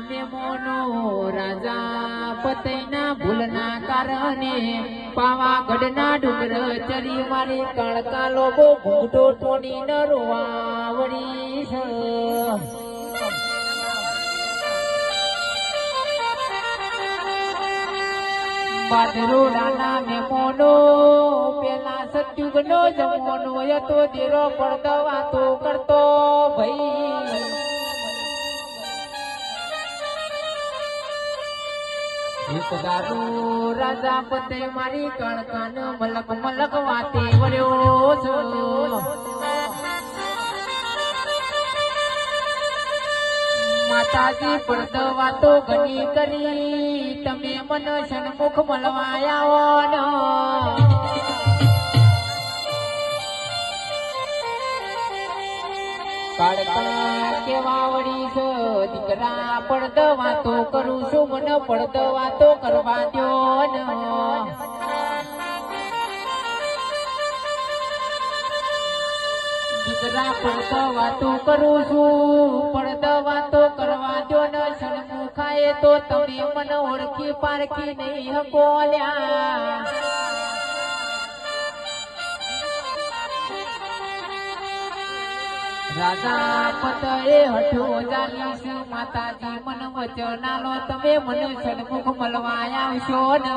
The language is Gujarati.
મેમોનો રાજા પતઈના ભૂલના કારણે પાવાગઢના ડુંગર ચરી મારી કાળકા લોબો ઘૂંટો ટોની ન રોવા વળી છે. બાદરોડાના મેમોનો પેલા સતયુગનો જમોનો હતો દેરો પડતો વાતો કરતો ભાઈ. એક દારૂ રાજા પતે મારી કણકાન મલક મલક વાતે વળ્યો છો. માતાજી પડદ વાતો ઘણી કરી તમે મન સન્મુખ મળવા આવો ન. કાળકા કેવા વળી છે દીકરા પડદ વાતો કરું છું મને પડદ વાતો કરવા દ્યો ન. દીકરા પડદ વાતો કરું છું પડદ વાતો કરવા દ્યો ન. સન્મુખાએ તો તમે મને ઓળખી પારખી નહીં હકો લ્યા. રાજા પતએ હઠો જાલીશ માતાજી મન વચનાલો તમે મને સન્મુખ મળવા આવશો ન.